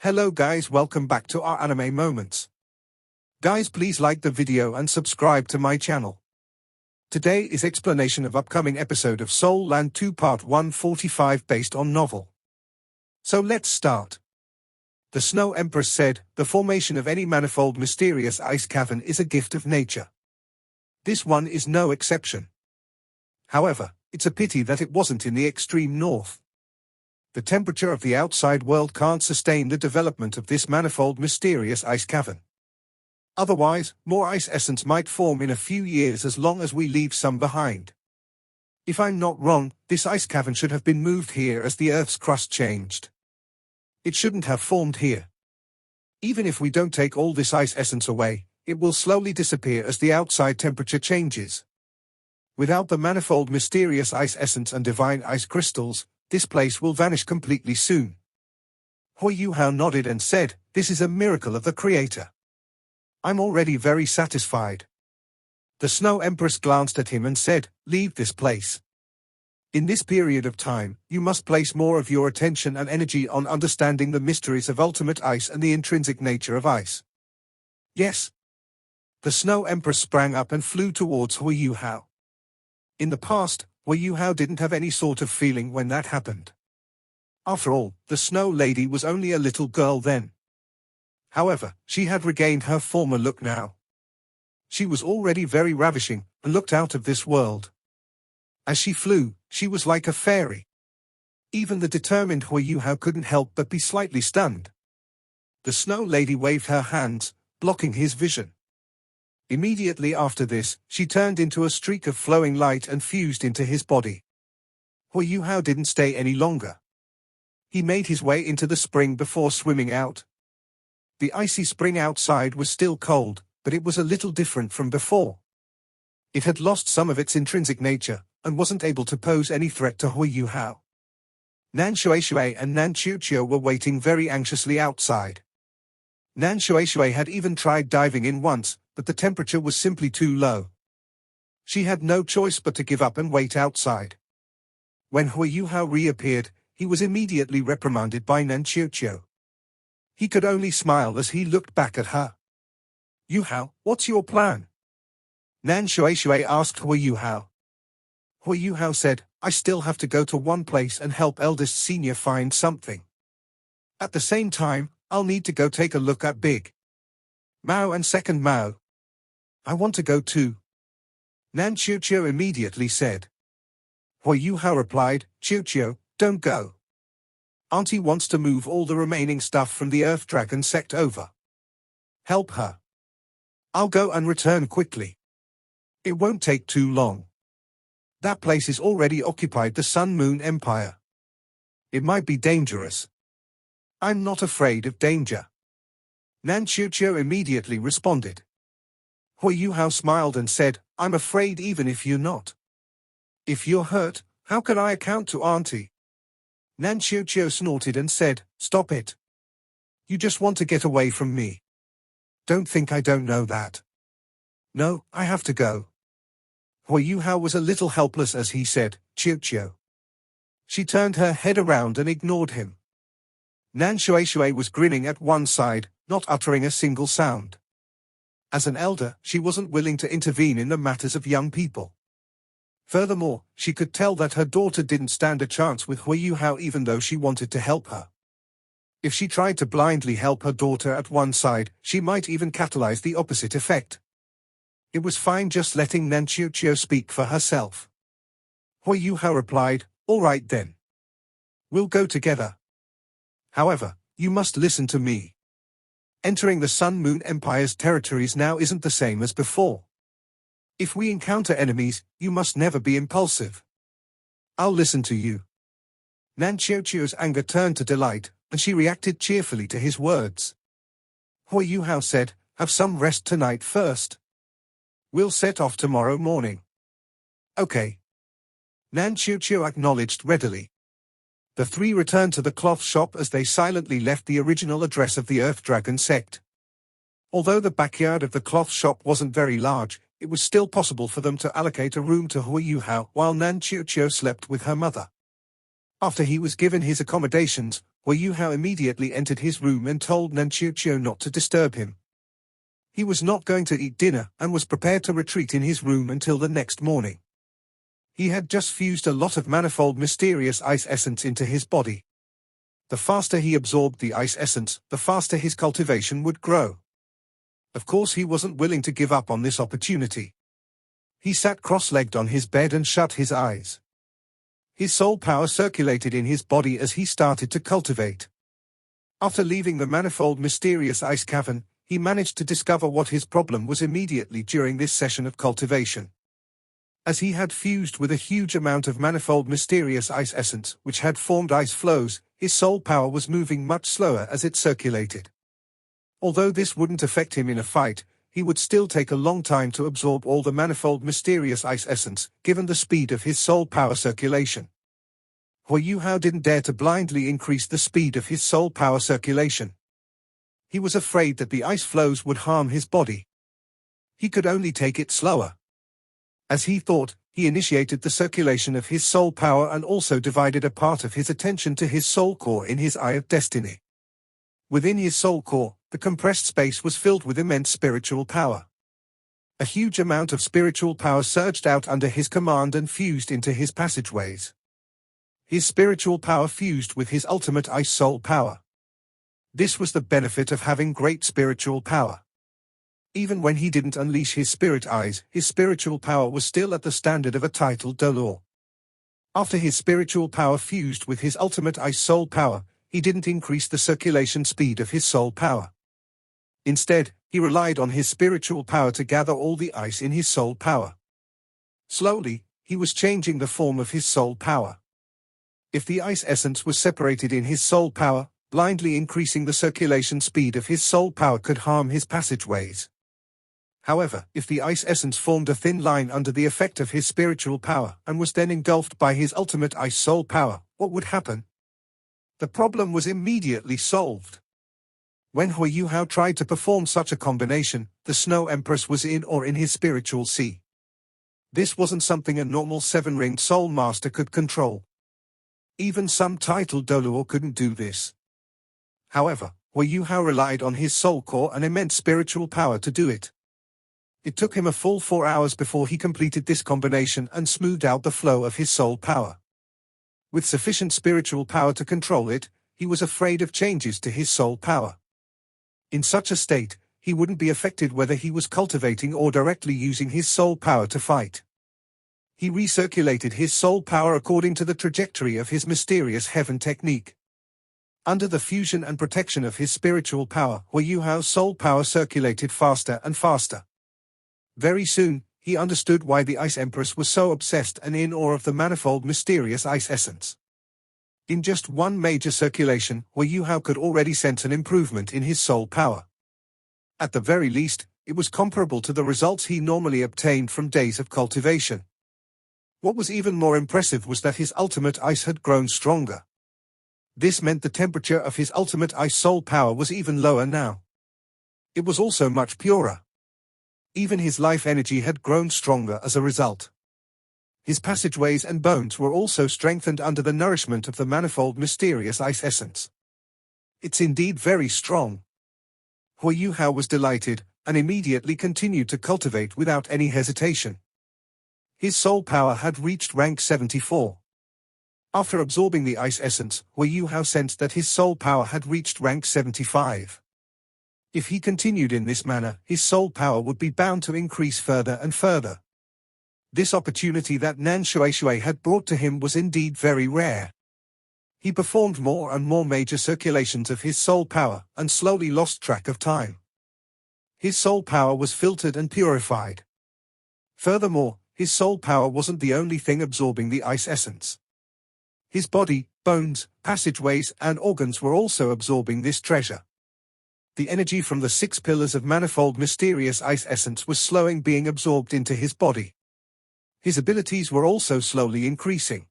Hello guys, welcome back to our anime moments. Guys, please like the video and subscribe to my channel. Today is explanation of upcoming episode of Soul Land 2 Part 145 based on novel. So let's start. The Snow Empress said, the formation of any manifold mysterious ice cavern is a gift of nature. This one is no exception. However, it's a pity that it wasn't in the extreme north. The temperature of the outside world can't sustain the development of this manifold mysterious ice cavern. Otherwise, more ice essence might form in a few years as long as we leave some behind. If I'm not wrong, this ice cavern should have been moved here as the Earth's crust changed. It shouldn't have formed here. Even if we don't take all this ice essence away, it will slowly disappear as the outside temperature changes. Without the manifold mysterious ice essence and divine ice crystals, this place will vanish completely soon. Hui Yuhao nodded and said, this is a miracle of the Creator. I'm already very satisfied. The Snow Empress glanced at him and said, leave this place. In this period of time, you must place more of your attention and energy on understanding the mysteries of ultimate ice and the intrinsic nature of ice. Yes. The Snow Empress sprang up and flew towards Hui Yuhao. In the past, Hui Yuhao didn't have any sort of feeling when that happened. After all, the Snow Lady was only a little girl then. However, she had regained her former look now. She was already very ravishing, and looked out of this world. As she flew, she was like a fairy. Even the determined Hui Yuhao couldn't help but be slightly stunned. The Snow Lady waved her hands, blocking his vision. Immediately after this, she turned into a streak of flowing light and fused into his body. Hui Yuhao didn't stay any longer. He made his way into the spring before swimming out. The icy spring outside was still cold, but it was a little different from before. It had lost some of its intrinsic nature, and wasn't able to pose any threat to Hui Yuhao. Nan Shueishui and Nan Qiuqiu were waiting very anxiously outside. Nan Shueishui had even tried diving in once, but the temperature was simply too low. She had no choice but to give up and wait outside. When Hui Yuhao reappeared, he was immediately reprimanded by Nan Qiuqiu. He could only smile as he looked back at her. Yuhao, what's your plan? Nan Shueishui asked Hui Yuhao. Hui Yuhao said, I still have to go to one place and help eldest senior find something. At the same time, I'll need to go take a look at Big Mao and Second Mao. I want to go too. Nan Qiuqiu immediately said. Hui Yuhao replied, Qiuqiu, don't go. Auntie wants to move all the remaining stuff from the Earth Dragon sect over. Help her. I'll go and return quickly. It won't take too long. That place is already occupied the Sun Moon Empire. It might be dangerous. I'm not afraid of danger. Nan Qiuqiu immediately responded. Hui Yuhao smiled and said, I'm afraid even if you're not. If you're hurt, how can I account to Auntie? Nan Qiuqiu snorted and said, stop it. You just want to get away from me. Don't think I don't know that. No, I have to go. Hui Yuhao was a little helpless as he said, Qiuqiu. She turned her head around and ignored him. Nan Shueishui was grinning at one side, not uttering a single sound. As an elder, she wasn't willing to intervene in the matters of young people. Furthermore, she could tell that her daughter didn't stand a chance with Hui Yuhao even though she wanted to help her. If she tried to blindly help her daughter at one side, she might even catalyze the opposite effect. It was fine just letting Nan Qiuqiu speak for herself. Hui Yuhao replied, all right then. We'll go together. However, you must listen to me. Entering the Sun Moon Empire's territories now isn't the same as before. If we encounter enemies, you must never be impulsive. I'll listen to you. Nan Qiuqiu's anger turned to delight, and she reacted cheerfully to his words. Hui Yuhao said, have some rest tonight first. We'll set off tomorrow morning. Okay. Nan Qiuqiu acknowledged readily. The three returned to the cloth shop as they silently left the original address of the Earth Dragon sect. Although the backyard of the cloth shop wasn't very large, it was still possible for them to allocate a room to Hui Yuhao while Nan Qiuqiu slept with her mother. After he was given his accommodations, Hu Yuhao immediately entered his room and told Nan Qiuqiu not to disturb him. He was not going to eat dinner and was prepared to retreat in his room until the next morning. He had just fused a lot of manifold mysterious ice essence into his body. The faster he absorbed the ice essence, the faster his cultivation would grow. Of course, he wasn't willing to give up on this opportunity. He sat cross-legged on his bed and shut his eyes. His soul power circulated in his body as he started to cultivate. After leaving the manifold mysterious ice cavern, he managed to discover what his problem was immediately during this session of cultivation. As he had fused with a huge amount of manifold mysterious ice essence which had formed ice flows, his soul power was moving much slower as it circulated. Although this wouldn't affect him in a fight, he would still take a long time to absorb all the manifold mysterious ice essence, given the speed of his soul power circulation. Hu Yuhao didn't dare to blindly increase the speed of his soul power circulation. He was afraid that the ice flows would harm his body. He could only take it slower. As he thought, he initiated the circulation of his soul power and also divided a part of his attention to his soul core in his Eye of Destiny. Within his soul core, the compressed space was filled with immense spiritual power. A huge amount of spiritual power surged out under his command and fused into his passageways. His spiritual power fused with his ultimate ice soul power. This was the benefit of having great spiritual power. Even when he didn't unleash his spirit eyes, his spiritual power was still at the standard of a titled Dolor. After his spiritual power fused with his ultimate ice soul power, he didn't increase the circulation speed of his soul power. Instead, he relied on his spiritual power to gather all the ice in his soul power. Slowly, he was changing the form of his soul power. If the ice essence was separated in his soul power, blindly increasing the circulation speed of his soul power could harm his passageways. However, if the ice essence formed a thin line under the effect of his spiritual power and was then engulfed by his ultimate ice soul power, what would happen? The problem was immediately solved. When Hu Yuhao tried to perform such a combination, the Snow Empress was in or in his spiritual sea. This wasn't something a normal seven-ringed soul master could control. Even some titled Dolor couldn't do this. However, Hu Yuhao relied on his soul core and immense spiritual power to do it. It took him a full 4 hours before he completed this combination and smoothed out the flow of his soul power. With sufficient spiritual power to control it, he was afraid of changes to his soul power. In such a state, he wouldn't be affected whether he was cultivating or directly using his soul power to fight. He recirculated his soul power according to the trajectory of his mysterious heaven technique. Under the fusion and protection of his spiritual power, Hu Yuhao's soul power circulated faster and faster. Very soon, he understood why the Ice Empress was so obsessed and in awe of the manifold mysterious ice essence. In just one major circulation, Hu Yuhao could already sense an improvement in his soul power. At the very least, it was comparable to the results he normally obtained from days of cultivation. What was even more impressive was that his ultimate ice had grown stronger. This meant the temperature of his ultimate ice soul power was even lower now. It was also much purer. Even his life energy had grown stronger as a result. His passageways and bones were also strengthened under the nourishment of the manifold mysterious ice essence. It's indeed very strong. Hu Yuhao was delighted, and immediately continued to cultivate without any hesitation. His soul power had reached rank 74. After absorbing the ice essence, Hu Yuhao sensed that his soul power had reached rank 75. If he continued in this manner, his soul power would be bound to increase further and further. This opportunity that Nan Shuishui had brought to him was indeed very rare. He performed more and more major circulations of his soul power, and slowly lost track of time. His soul power was filtered and purified. Furthermore, his soul power wasn't the only thing absorbing the ice essence. His body, bones, passageways, and organs were also absorbing this treasure. The energy from the 6 pillars of manifold mysterious ice essence was slowly being absorbed into his body. His abilities were also slowly increasing.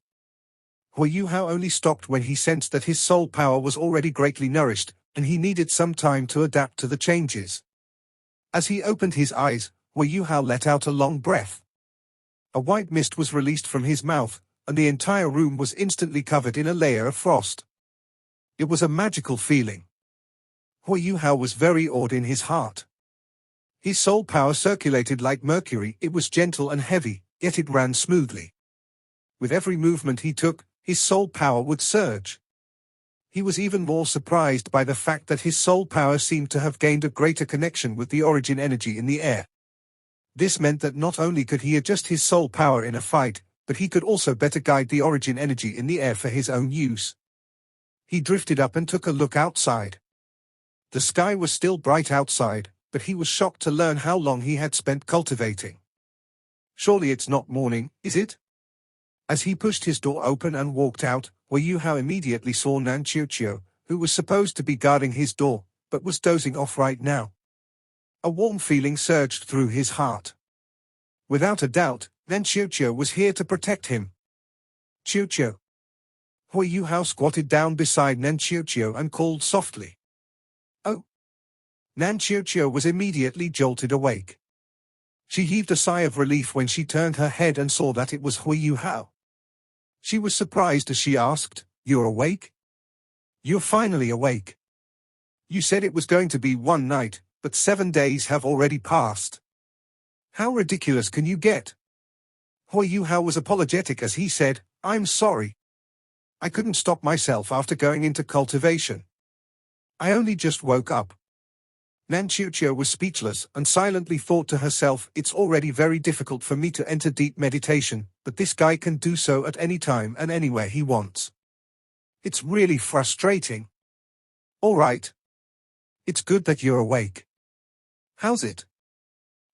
Hu Yuhao only stopped when he sensed that his soul power was already greatly nourished, and he needed some time to adapt to the changes. As he opened his eyes, Hu Yuhao let out a long breath. A white mist was released from his mouth, and the entire room was instantly covered in a layer of frost. It was a magical feeling. Hui Yuhao was very awed in his heart. His soul power circulated like mercury. It was gentle and heavy, yet it ran smoothly. With every movement he took, his soul power would surge. He was even more surprised by the fact that his soul power seemed to have gained a greater connection with the origin energy in the air. This meant that not only could he adjust his soul power in a fight, but he could also better guide the origin energy in the air for his own use. He drifted up and took a look outside. The sky was still bright outside, but he was shocked to learn how long he had spent cultivating. Surely it's not morning, is it? As he pushed his door open and walked out, Hui Yuhao immediately saw Nan Qiuqiu, who was supposed to be guarding his door, but was dozing off right now. A warm feeling surged through his heart. Without a doubt, Nan Qiuqiu was here to protect him. Qiuqiu. Hui Yuhao squatted down beside Nan Qiuqiu and called softly. Oh! Nan Qiuqiu was immediately jolted awake. She heaved a sigh of relief when she turned her head and saw that it was Hui Yuhao. She was surprised as she asked, "You're awake? You're finally awake. You said it was going to be one night, but 7 days have already passed. How ridiculous can you get?" Hui Yuhao was apologetic as he said, "I'm sorry. I couldn't stop myself after going into cultivation. I only just woke up." Nan Qiuqiu was speechless and silently thought to herself, "It's already very difficult for me to enter deep meditation, but this guy can do so at any time and anywhere he wants. It's really frustrating. All right. It's good that you're awake. How's it?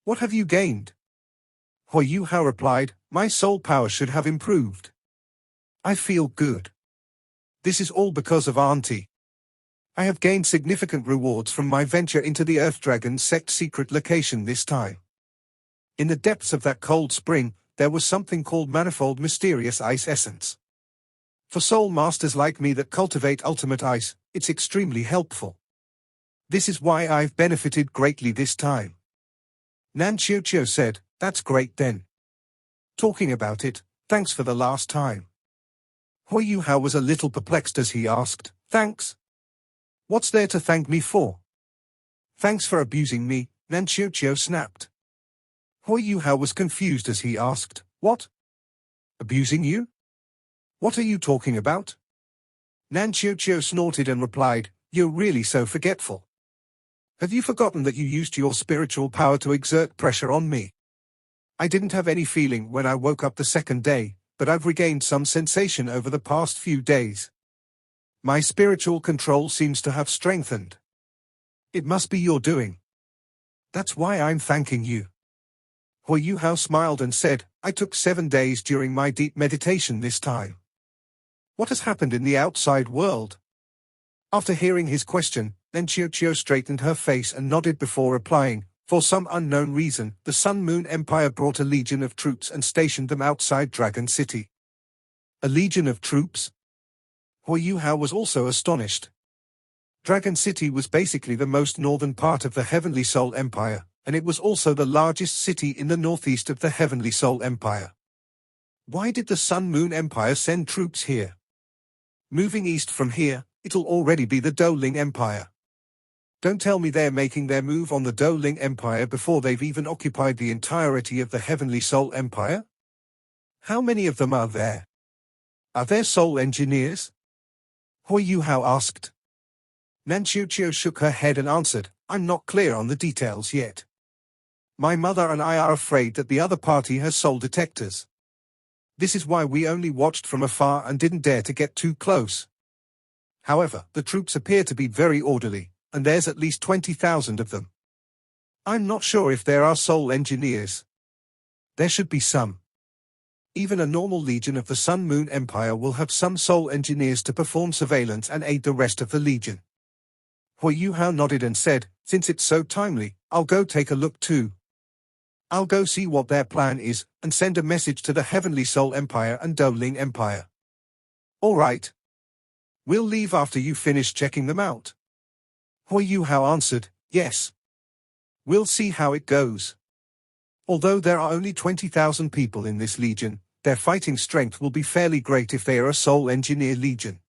What have you gained?" Hui Yuhao replied, "My soul power should have improved. I feel good. This is all because of Auntie. I have gained significant rewards from my venture into the Earth Dragon sect secret location this time. In the depths of that cold spring, there was something called manifold mysterious ice essence. For soul masters like me that cultivate ultimate ice, it's extremely helpful. This is why I've benefited greatly this time." Nan Qiuqiu said, "That's great then. Talking about it, thanks for the last time." Hui Yuhao was a little perplexed as he asked, "Thanks? What's there to thank me for?" "Thanks for abusing me," Nan Qiuqiu snapped. Hui Yuhao was confused as he asked, "What? Abusing you? What are you talking about?" Nan Qiuqiu snorted and replied, "You're really so forgetful. Have you forgotten that you used your spiritual power to exert pressure on me? I didn't have any feeling when I woke up the second day, but I've regained some sensation over the past few days. My spiritual control seems to have strengthened. It must be your doing. That's why I'm thanking you." Hui Yuhao smiled and said, "I took 7 days during my deep meditation this time. What has happened in the outside world?" After hearing his question, Nan Qiuqiu straightened her face and nodded before replying, "For some unknown reason, the Sun Moon Empire brought a legion of troops and stationed them outside Dragon City." "A legion of troops?" Hui Yuhao was also astonished. Dragon City was basically the most northern part of the Heavenly Soul Empire, and it was also the largest city in the northeast of the Heavenly Soul Empire. Why did the Sun Moon Empire send troops here? Moving east from here, it'll already be the Douling Empire. Don't tell me they're making their move on the Douling Empire before they've even occupied the entirety of the Heavenly Soul Empire? How many of them are there? Are there soul engineers? Hui Yuhao asked. Nan Qiuqiu shook her head and answered, "I'm not clear on the details yet. My mother and I are afraid that the other party has soul detectors. This is why we only watched from afar and didn't dare to get too close. However, the troops appear to be very orderly, and there's at least 20,000 of them. I'm not sure if there are soul engineers. There should be some. Even a normal legion of the Sun Moon Empire will have some soul engineers to perform surveillance and aid the rest of the legion." Hui Yuhao nodded and said, "Since it's so timely, I'll go take a look too. I'll go see what their plan is, and send a message to the Heavenly Soul Empire and Douling Empire." "All right. We'll leave after you finish checking them out." Hui Yuhao answered, "Yes. We'll see how it goes. Although there are only 20,000 people in this legion, their fighting strength will be fairly great if they are a soul engineer legion.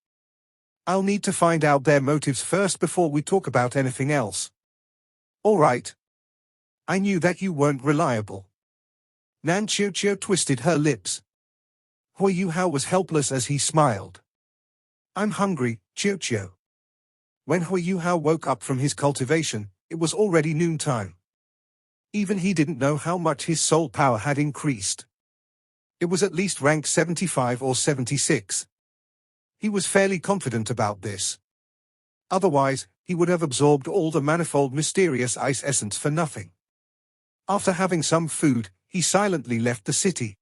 I'll need to find out their motives first before we talk about anything else. All right. I knew that you weren't reliable. Nan Chiu twisted her lips. Hui Yuhao was helpless as he smiled. I'm hungry, Chiu. When Hui Yuhao woke up from his cultivation, it was already noontime. Even he didn't know how much his soul power had increased. It was at least rank 75 or 76. He was fairly confident about this. Otherwise, he would have absorbed all the manifold mysterious ice essence for nothing. After having some food, he silently left the city.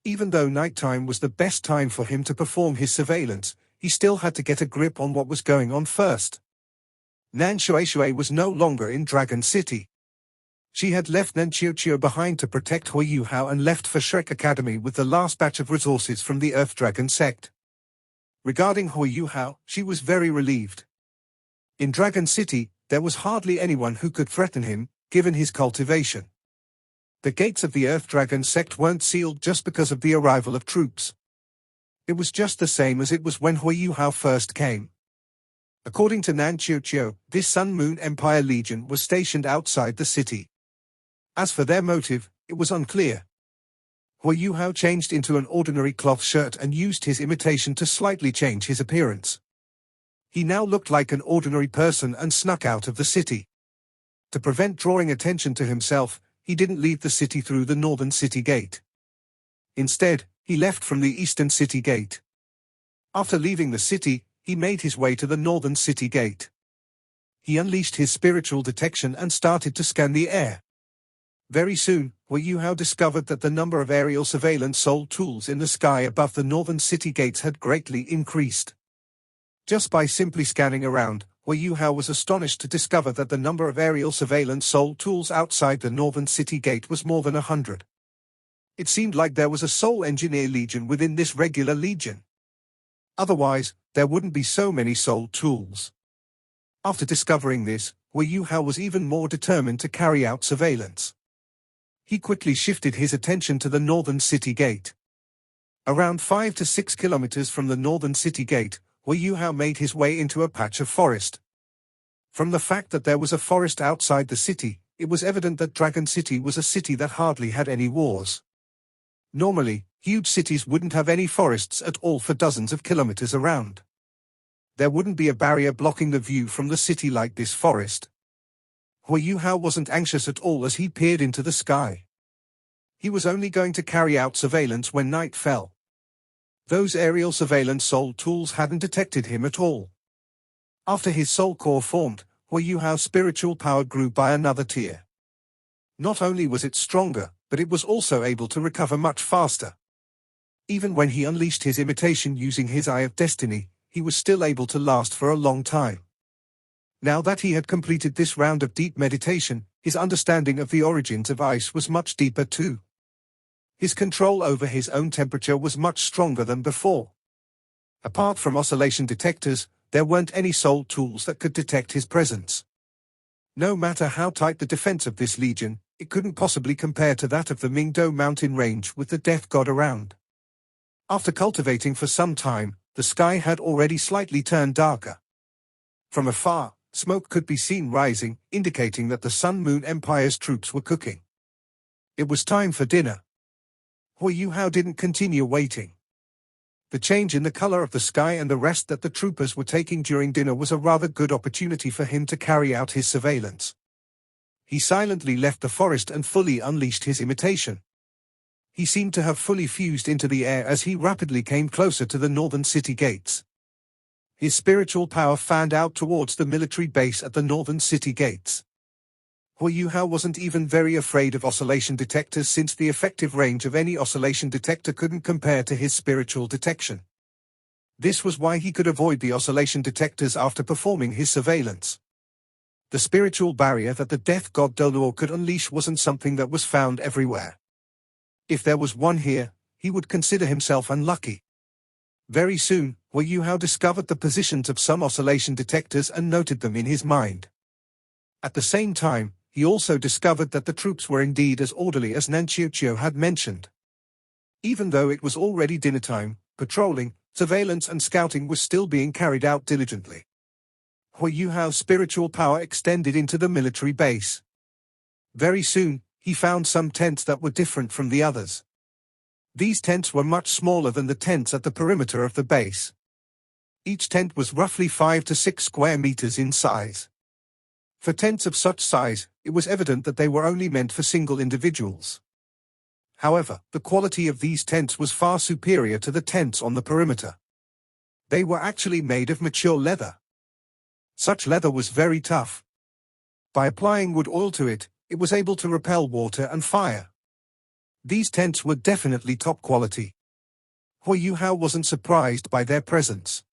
Even though nighttime was the best time for him to perform his surveillance, he still had to get a grip on what was going on first. Nan Shui was no longer in Dragon City. She had left Nan Chiu behind to protect Hui Yuhao and left for Shrek Academy with the last batch of resources from the Earth Dragon sect. Regarding Hui Yuhao, she was very relieved. In Dragon City, there was hardly anyone who could threaten him, given his cultivation. The gates of the Earth Dragon sect weren't sealed just because of the arrival of troops. It was just the same as it was when Hui Yuhao first came. According to Nan Chiu, this Sun Moon Empire Legion was stationed outside the city. As for their motive, it was unclear. Hui Yuhao changed into an ordinary cloth shirt and used his imitation to slightly change his appearance. He now looked like an ordinary person and snuck out of the city. To prevent drawing attention to himself, he didn't leave the city through the northern city gate. Instead, he left from the eastern city gate. After leaving the city, he made his way to the northern city gate. He unleashed his spiritual detection and started to scan the air. Very soon, Hui Yuhao discovered that the number of aerial surveillance soul tools in the sky above the northern city gates had greatly increased. Just by simply scanning around, Hui Yuhao was astonished to discover that the number of aerial surveillance soul tools outside the northern city gate was more than 100. It seemed like there was a soul engineer legion within this regular legion. Otherwise, there wouldn't be so many soul tools. After discovering this, Hui Yuhao was even more determined to carry out surveillance. He quickly shifted his attention to the northern city gate. Around 5 to 6 kilometers from the northern city gate, Hui Yuhao made his way into a patch of forest. From the fact that there was a forest outside the city, it was evident that Dragon City was a city that hardly had any wars. Normally, huge cities wouldn't have any forests at all for dozens of kilometers around. There wouldn't be a barrier blocking the view from the city like this forest. Hui Yuhao wasn't anxious at all as he peered into the sky. He was only going to carry out surveillance when night fell. Those aerial surveillance soul tools hadn't detected him at all. After his soul core formed, Hui Yuhao's spiritual power grew by another tier. Not only was it stronger, but it was also able to recover much faster. Even when he unleashed his imitation using his Eye of Destiny, he was still able to last for a long time. Now that he had completed this round of deep meditation, his understanding of the origins of ice was much deeper too. His control over his own temperature was much stronger than before. Apart from oscillation detectors, there weren't any soul tools that could detect his presence. No matter how tight the defense of this legion, it couldn't possibly compare to that of the Mingdo mountain range with the death god around. After cultivating for some time, the sky had already slightly turned darker. From afar, smoke could be seen rising, indicating that the Sun Moon Empire's troops were cooking. It was time for dinner. Hui Yuhao didn't continue waiting. The change in the color of the sky and the rest that the troopers were taking during dinner was a rather good opportunity for him to carry out his surveillance. He silently left the forest and fully unleashed his imitation. He seemed to have fully fused into the air as he rapidly came closer to the northern city gates. His spiritual power fanned out towards the military base at the northern city gates. Hui Yuhao wasn't even very afraid of oscillation detectors since the effective range of any oscillation detector couldn't compare to his spiritual detection. This was why he could avoid the oscillation detectors after performing his surveillance. The spiritual barrier that the death god Dolor could unleash wasn't something that was found everywhere. If there was one here, he would consider himself unlucky. Very soon, Hui Yuhao discovered the positions of some oscillation detectors and noted them in his mind. At the same time, he also discovered that the troops were indeed as orderly as Nan Chiu had mentioned. Even though it was already dinner time, patrolling, surveillance and scouting was still being carried out diligently. Hui Yuhao's spiritual power extended into the military base. Very soon, he found some tents that were different from the others. These tents were much smaller than the tents at the perimeter of the base. Each tent was roughly 5 to 6 square meters in size. For tents of such size, it was evident that they were only meant for single individuals. However, the quality of these tents was far superior to the tents on the perimeter. They were actually made of mature leather. Such leather was very tough. By applying wood oil to it, it was able to repel water and fire. These tents were definitely top quality. Hui Yuhao wasn't surprised by their presence.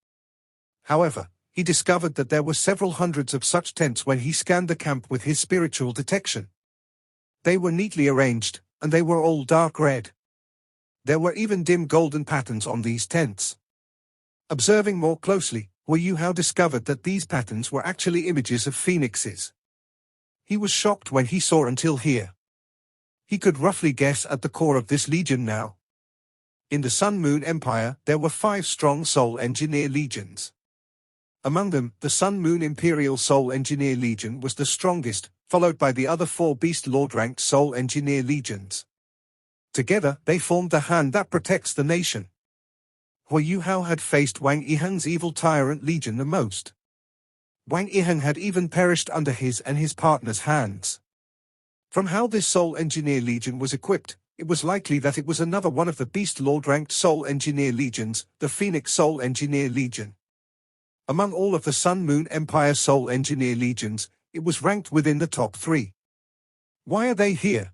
However, he discovered that there were several hundreds of such tents when he scanned the camp with his spiritual detection. They were neatly arranged, and they were all dark red. There were even dim golden patterns on these tents. Observing more closely, Hui Yuhao discovered that these patterns were actually images of phoenixes. He was shocked when he saw until here. He could roughly guess at the core of this legion now. In the Sun Moon Empire, there were 5 strong Soul Engineer legions. Among them, the Sun Moon Imperial Soul Engineer Legion was the strongest, followed by the other 4 Beast Lord-ranked Soul Engineer legions. Together, they formed the hand that protects the nation. Hui Yuhao had faced Wang Yiheng's evil tyrant legion the most. Wang Yiheng had even perished under his and his partner's hands. From how this Soul Engineer Legion was equipped, it was likely that it was another one of the Beast Lord-ranked Soul Engineer Legions, the Phoenix Soul Engineer Legion. Among all of the Sun Moon Empire Soul Engineer Legions, it was ranked within the top 3. Why are they here?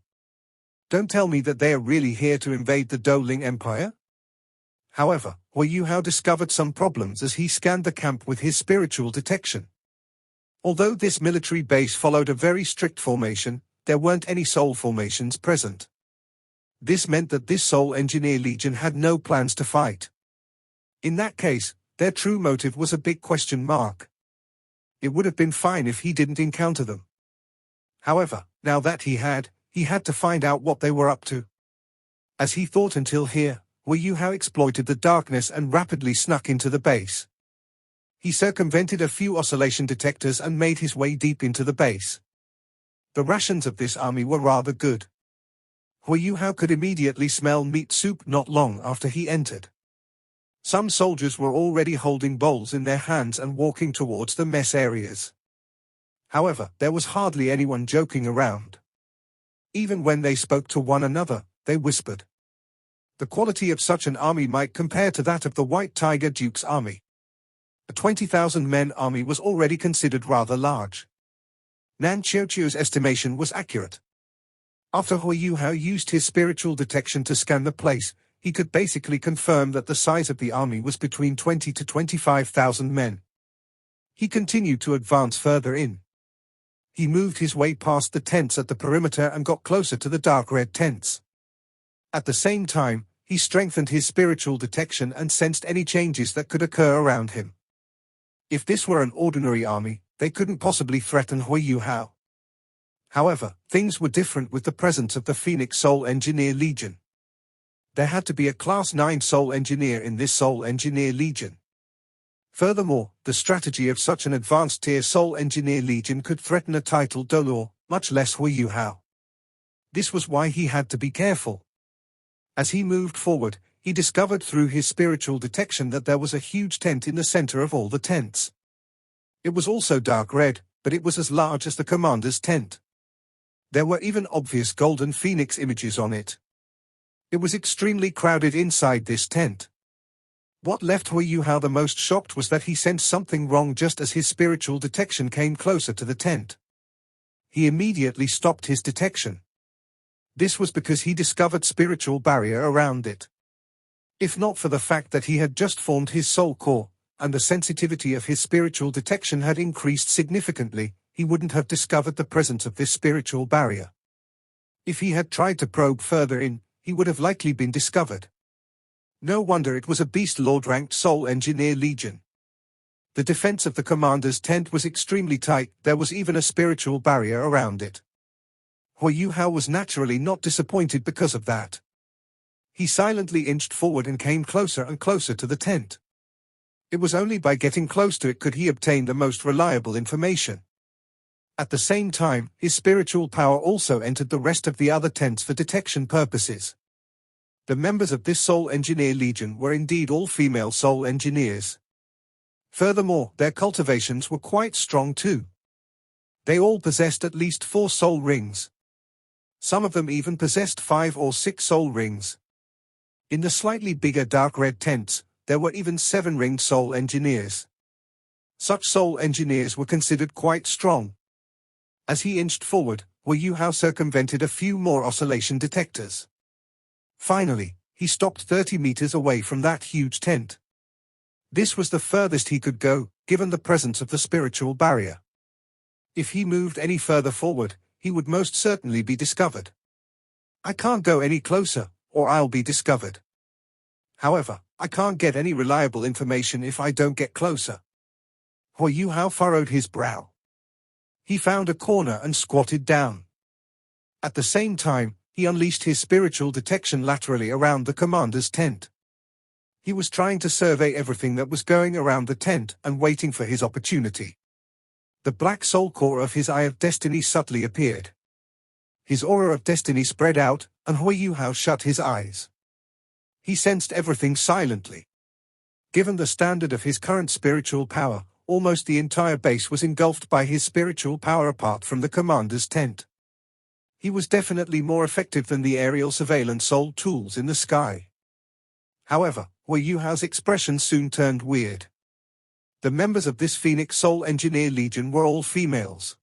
Don't tell me that they are really here to invade the Douling Empire? However, Hui Yuhao discovered some problems as he scanned the camp with his spiritual detection. Although this military base followed a very strict formation, there weren't any soul formations present. This meant that this Soul Engineer Legion had no plans to fight. In that case, their true motive was a big question mark. It would have been fine if he didn't encounter them. However, now that he had to find out what they were up to. As he thought until here, Hui Yuhao exploited the darkness and rapidly snuck into the base. He circumvented a few oscillation detectors and made his way deep into the base. The rations of this army were rather good. Hui Yuhao could immediately smell meat soup not long after he entered. Some soldiers were already holding bowls in their hands and walking towards the mess areas. However, there was hardly anyone joking around. Even when they spoke to one another, they whispered. The quality of such an army might compare to that of the White Tiger Duke's army. A 20,000-men army was already considered rather large. Nan Qiuqiu's estimation was accurate. After Hui Yuhao used his spiritual detection to scan the place, he could basically confirm that the size of the army was between 20 to 25,000 men. He continued to advance further in. He moved his way past the tents at the perimeter and got closer to the dark red tents. At the same time, he strengthened his spiritual detection and sensed any changes that could occur around him. If this were an ordinary army, they couldn't possibly threaten Hui Yuhao. However, things were different with the presence of the Phoenix Soul Engineer Legion. There had to be a Class 9 Soul Engineer in this Soul Engineer Legion. Furthermore, the strategy of such an advanced tier Soul Engineer Legion could threaten a title Dolor, much less Hui Yuhao. This was why he had to be careful. As he moved forward, he discovered through his spiritual detection that there was a huge tent in the center of all the tents. It was also dark red, but it was as large as the commander's tent. There were even obvious golden phoenix images on it. It was extremely crowded inside this tent. What left Hui Yuhao the most shocked was that he sensed something wrong just as his spiritual detection came closer to the tent. He immediately stopped his detection. This was because he discovered spiritual barrier around it. If not for the fact that he had just formed his soul core, and the sensitivity of his spiritual detection had increased significantly, he wouldn't have discovered the presence of this spiritual barrier. If he had tried to probe further in, he would have likely been discovered. No wonder it was a Beast Lord-ranked Soul Engineer Legion. The defense of the commander's tent was extremely tight, there was even a spiritual barrier around it. Hui Yuhao was naturally not disappointed because of that. He silently inched forward and came closer and closer to the tent. It was only by getting close to it could he obtain the most reliable information. At the same time, his spiritual power also entered the rest of the other tents for detection purposes. The members of this Soul Engineer Legion were indeed all female soul engineers. Furthermore, their cultivations were quite strong too. They all possessed at least 4 soul rings. Some of them even possessed 5 or 6 soul rings. In the slightly bigger dark red tents, there were even 7-ringed soul engineers. Such soul engineers were considered quite strong. As he inched forward, Hu Yuhao circumvented a few more oscillation detectors. Finally, he stopped 30 meters away from that huge tent. This was the furthest he could go, given the presence of the spiritual barrier. If he moved any further forward, he would most certainly be discovered. I can't go any closer, or I'll be discovered. However, I can't get any reliable information if I don't get closer. Hu Yuhao furrowed his brow. He found a corner and squatted down. At the same time, he unleashed his spiritual detection laterally around the commander's tent. He was trying to survey everything that was going around the tent and waiting for his opportunity. The black soul core of his Eye of Destiny subtly appeared. His aura of destiny spread out, and Hu Yuhao shut his eyes. He sensed everything silently. Given the standard of his current spiritual power, almost the entire base was engulfed by his spiritual power apart from the commander's tent. He was definitely more effective than the aerial surveillance soul tools in the sky. However, Hu Yuhao's expression soon turned weird. The members of this Phoenix Soul Engineer Legion were all females.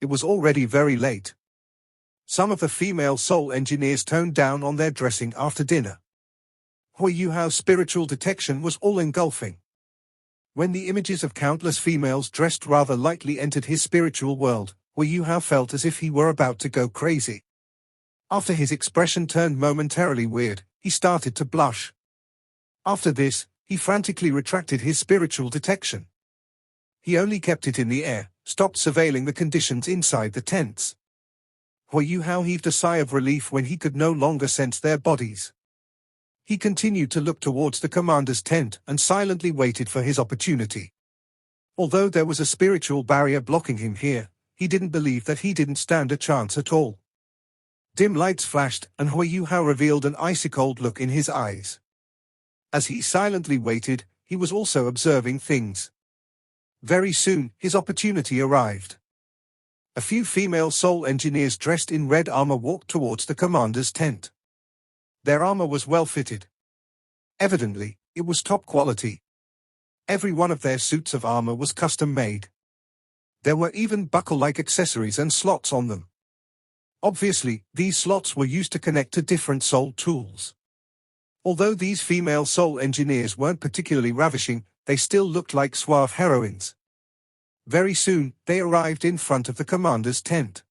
It was already very late. Some of the female soul engineers toned down on their dressing after dinner. Hu Yuhao's spiritual detection was all-engulfing. When the images of countless females dressed rather lightly entered his spiritual world, Hu Yuhao felt as if he were about to go crazy. After his expression turned momentarily weird, he started to blush. After this, he frantically retracted his spiritual detection. He only kept it in the air, stopped surveilling the conditions inside the tents. Hu Yuhao heaved a sigh of relief when he could no longer sense their bodies. He continued to look towards the commander's tent and silently waited for his opportunity. Although there was a spiritual barrier blocking him here, he didn't believe that he didn't stand a chance at all. Dim lights flashed, and Hu Yuhao revealed an icy-cold look in his eyes. As he silently waited, he was also observing things. Very soon, his opportunity arrived. A few female soul engineers dressed in red armor walked towards the commander's tent. Their armor was well fitted. Evidently, it was top quality. Every one of their suits of armor was custom-made. There were even buckle-like accessories and slots on them. Obviously, these slots were used to connect to different soul tools. Although these female soul engineers weren't particularly ravishing, they still looked like suave heroines. Very soon, they arrived in front of the commander's tent.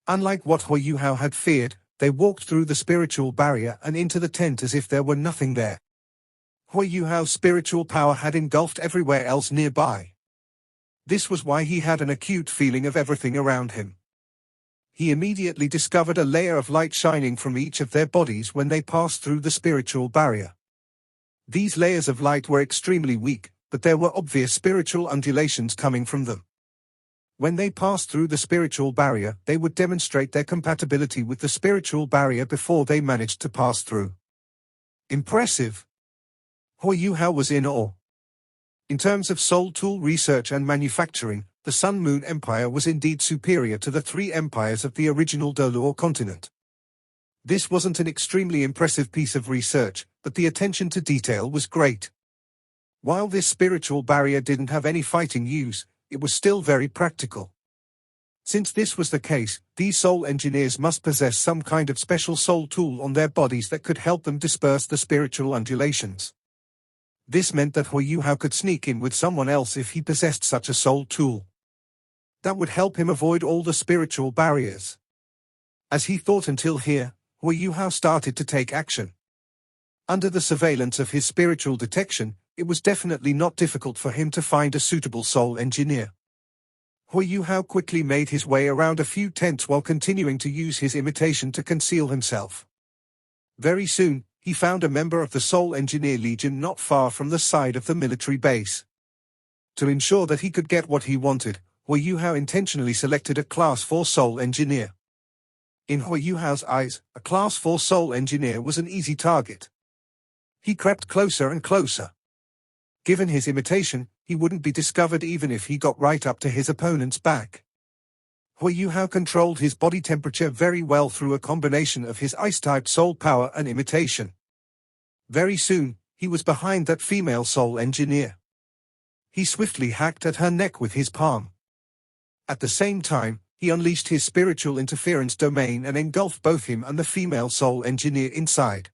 Unlike what Hu Yuhao had feared, they walked through the spiritual barrier and into the tent as if there were nothing there. Hu Yuhao's spiritual power had engulfed everywhere else nearby. This was why he had an acute feeling of everything around him. He immediately discovered a layer of light shining from each of their bodies when they passed through the spiritual barrier. These layers of light were extremely weak, but there were obvious spiritual undulations coming from them. When they passed through the spiritual barrier, they would demonstrate their compatibility with the spiritual barrier before they managed to pass through. Impressive. Hu Yuhao was in awe. In terms of soul tool research and manufacturing, the Sun Moon Empire was indeed superior to the 3 empires of the original Doluo continent. This wasn't an extremely impressive piece of research, but the attention to detail was great. While this spiritual barrier didn't have any fighting use, it was still very practical. Since this was the case, these soul engineers must possess some kind of special soul tool on their bodies that could help them disperse the spiritual undulations. This meant that Hu Yuhao could sneak in with someone else if he possessed such a soul tool. That would help him avoid all the spiritual barriers. As he thought until here, Hu Yuhao started to take action. Under the surveillance of his spiritual detection, it was definitely not difficult for him to find a suitable soul engineer. Hu Yuhao quickly made his way around a few tents while continuing to use his imitation to conceal himself. Very soon, he found a member of the Soul Engineer Legion not far from the side of the military base. To ensure that he could get what he wanted, Hui Yuhao intentionally selected a Class 4 Soul Engineer. In Hui Yuhao's eyes, a Class 4 Soul Engineer was an easy target. He crept closer and closer. Given his imitation, he wouldn't be discovered even if he got right up to his opponent's back. Hui Yuhao controlled his body temperature very well through a combination of his ice-type soul power and imitation. Very soon, he was behind that female Soul Engineer. He swiftly hacked at her neck with his palm. At the same time, he unleashed his spiritual interference domain and engulfed both him and the female Soul Engineer inside.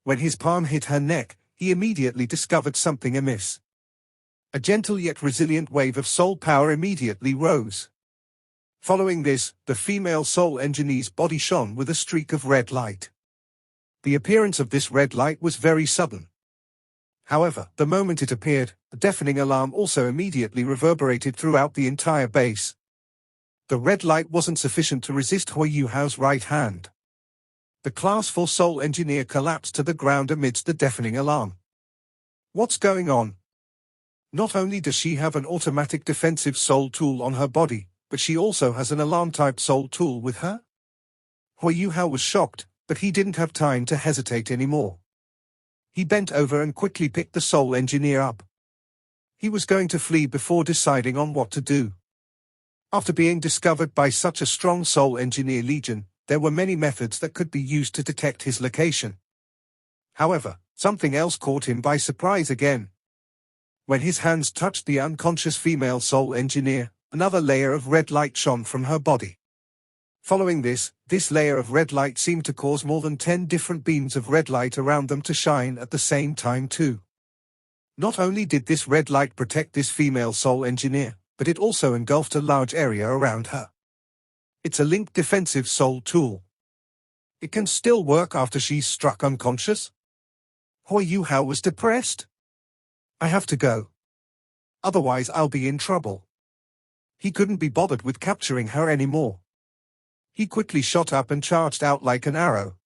When his palm hit her neck, he immediately discovered something amiss. A gentle yet resilient wave of soul power immediately rose. Following this, the female Soul Engineer's body shone with a streak of red light. The appearance of this red light was very sudden. However, the moment it appeared, a deafening alarm also immediately reverberated throughout the entire base. The red light wasn't sufficient to resist Hui Yuhao's right hand. The Class 4 Soul Engineer collapsed to the ground amidst the deafening alarm. What's going on? Not only does she have an automatic defensive soul tool on her body, but she also has an alarm-type soul tool with her? Hui Yuhao was shocked, but he didn't have time to hesitate anymore. He bent over and quickly picked the Soul Engineer up. He was going to flee before deciding on what to do. After being discovered by such a strong Soul Engineer Legion, there were many methods that could be used to detect his location. However, something else caught him by surprise again. When his hands touched the unconscious female Soul Engineer, another layer of red light shone from her body. Following this layer of red light seemed to cause more than 10 different beams of red light around them to shine at the same time too. Not only did this red light protect this female Soul Engineer, but it also engulfed a large area around her. It's a linked defensive soul tool. It can still work after she's struck unconscious? Hui Yuhao was depressed. I have to go. Otherwise I'll be in trouble. He couldn't be bothered with capturing her anymore. He quickly shot up and charged out like an arrow.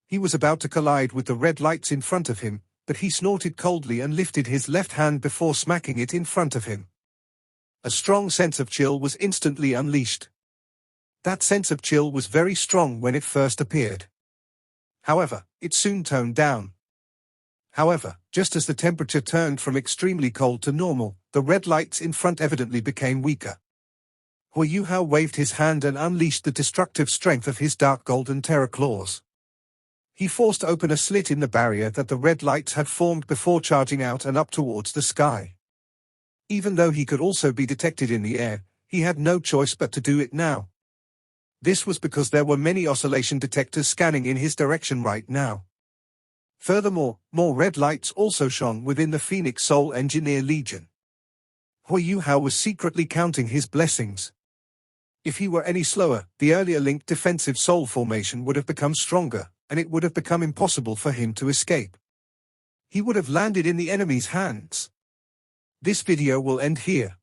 He was about to collide with the red lights in front of him, but he snorted coldly and lifted his left hand before smacking it in front of him. A strong sense of chill was instantly unleashed. That sense of chill was very strong when it first appeared. However, it soon toned down. However, just as the temperature turned from extremely cold to normal, the red lights in front evidently became weaker. Hui Yuhao waved his hand and unleashed the destructive strength of his dark golden terror claws. He forced open a slit in the barrier that the red lights had formed before charging out and up towards the sky. Even though he could also be detected in the air, he had no choice but to do it now. This was because there were many oscillation detectors scanning in his direction right now. Furthermore, more red lights also shone within the Phoenix Soul Engineer Legion. Hui Yuhao was secretly counting his blessings. If he were any slower, the earlier linked defensive soul formation would have become stronger, and it would have become impossible for him to escape. He would have landed in the enemy's hands. This video will end here.